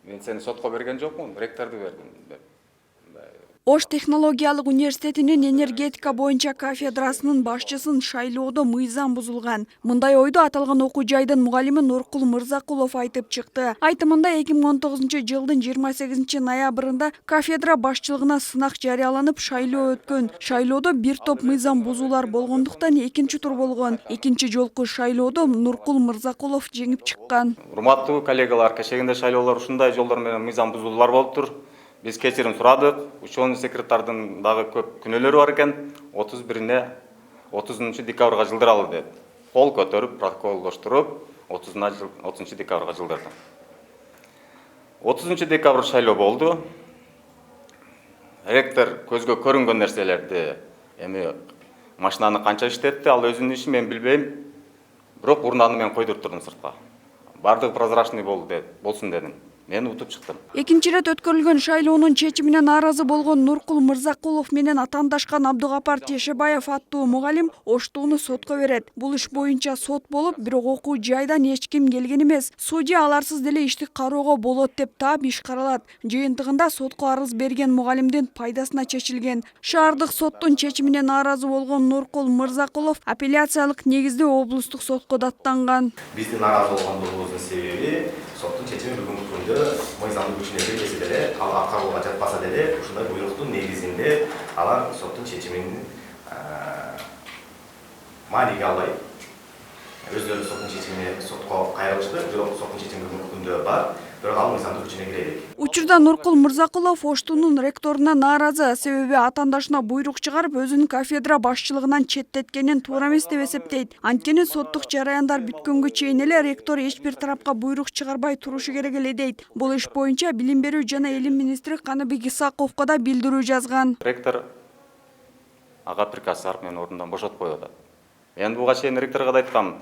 Мен сени сотко берген жокмун, ректорду бердим деп. Ош технологиялык университетинин энергетика боюнча кафедрасынын башчысын шайлоодо мыйзам бузулган. Мындай ойду аталган окуу жайдын мугалими Нуркул Мырзакулов айтып чыкты. Айтымында 2019-жылдын 28 ноябрында кафедра башчылыгына сынак жарыяланып шайлоо өткөн. Шайлоодо бир топ мыйзам бузуулар болгондуктан экинчи тур болгон. Экинчи жолку шайлоодо Нуркул Мырзакулов жеңип чыккан. Урматтуу коллегалар, кечегинде шайлоолор ушундай жолдор менен мыйзам бузуулар болуптур. Биз кечирим сурадык. Ученый секретардын дагы көп күнөөлөрү бар экен. 30 декабрга жылдыралы деп. Кол көтөрүп, протоколдоштуруп, 30 декабрга жылдырды. 30 декабрь шайлоо болду. Ректор көзгө көрүнгөн нерселерди, эми машинаны канча иштетти, ал өзүнүн ишин мен билбейм. Бирок урнаны мен койдуруп турдум сыртка. Бардыгы прозрачный болсун дедим. Мен утуп чыктым. Экинчи ирет өткөрүлгөн шайлоонун чечимине нааразы болгон Нуркул Мырзакулов менен атаандашкан Абдыгапар Тешебаев аттуу мугалим Оштууну сотко берет. Бул иш боюнча сот болуп, бирок окуу жайдан эч ким келген эмес. Судья аларсыз деле ишти кароого болот деп таап иш каралат. Жыйынтыгында сотко арыз берген мугалимдин пайдасына чечилген. Шаардык соттун чечимине нааразы болгон Нуркул Мырзакулов апелляциялык негизде облустук сотко даттанган. Биздин нааразы болгондугубуздун себеби соттун чечими бүгүнкү күндө мыйзамдын күчүнө кирбесе деле, ал аткарууга жатпаса деле, ушундай буйруктун негизинде алар соттун чечимин мааниге албай өздөрү соттун чечимине сотко кайрылышты. Бирок соттун чечими бүгүнкү күндө бар, бирок ал мыйзамдын күчүнө кире элек. Учурда Нуркул Мырзакулов Оштуунун ректоруна нааразы, себеби атаандашына буйрук чыгарып, өзүнүн кафедра башчылыгынан четтеткенин туура эмес деп эсептейт. Анткени соттук жараяндар бүткөнгө чейин эле ректор эч бир тарапка буйрук чыгарбай турушу керек эле дейт. Бул иш боюнча Билим берүү жана Элим министри Каныбек Исаковго да билдирүү жазган. Ректор ага приказ чыгарып мени ордумдан бошотуп коюп атат. Мен буга чейин ректорго да айткам.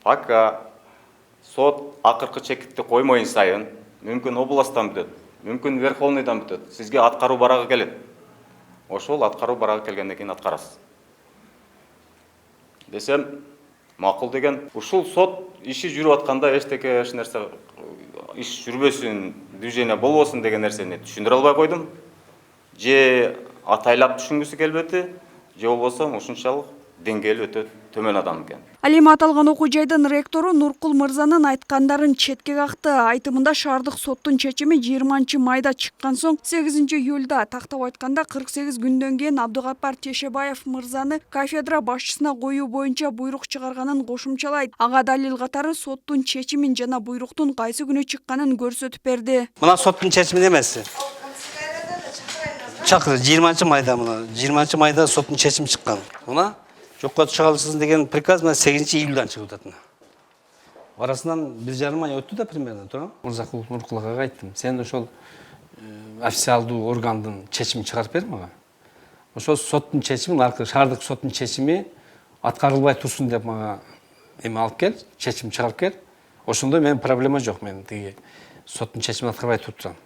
Пока сот акыркы чекитти коймойн сайын, мүмкүн областтан бүтөт, мүмкүн Верховныйдан бүтөт. Сизге аткаруу барага келет. Ошол аткаруу барага келгенден кийин аткарасыз. Десем, макул деген. Ушул сот иши жүрүп атканда эчтеке нерсе иш жүрбөсүн, движение болбосун деген нерсени түшүндүрө албай койдум. Же атайлап түшүнгүсү келбеди, же болбосо ушунчалык деңгээли өтө төмөн адам экен. Ал эми аталган окуу жайдын ректору Нуркул Мырзанын айткандарын четке какты. Айтымында шаардык соттун чечими 20 майда чыккан соң 8 июлда, тактап айтканда 48 күндөн кийин Абдыгапар Тешебаев мырзаны кафедра башчысына коюу боюнча буйрук чыгарганын кошумчалайт. Ага далил катары соттун чечимин жана буйруктун кайсы күнү чыкканын көрсөтүп берди. Мына соттун чечими эмес. Чакыр 20 майда мына 20 майда соттун чечими чыккан. Мына жокко чыгарылсын деген приказ 8 июлдан чыгып атат. Арасынан 1,5 ай өттү да примерно, туура? Мырзакулов Нуркулга айттым. Сен ошол официалдуу органдын чечимин чыгарып бер мага. Ошол соттун чечимин, аркы шаардык соттун чечими аткарылбай турсун деп мага эми алып кел, чечим чыгарып кел. Ошондо менин проблема жок, мен тиги соттун чечимин аткарбай туруп турам.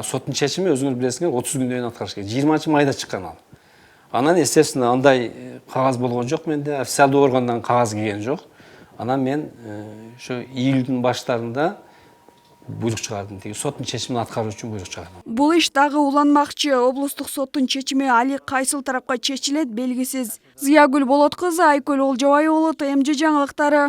Соттун чечими өзүңөр билесиңер 30 күндөн кийин аткарыш керек. 20 майда чыккан ал. Анан естественно андай кагаз болгон жок менде, официалдуу органдан кагаз келген жок. Анан мен ошо июлдун баштарында буйрук чыгардым. Тиги соттун чечимин аткаруу үчүн буйрук чыгардым. Бул иш дагы уланмакчы. Облустук соттун чечими али кайсыл тарапка чечилет белгисиз. Зыягүл Болот кызы, Айкөл Олжобай уулу, ТМЖ жаңылыктары.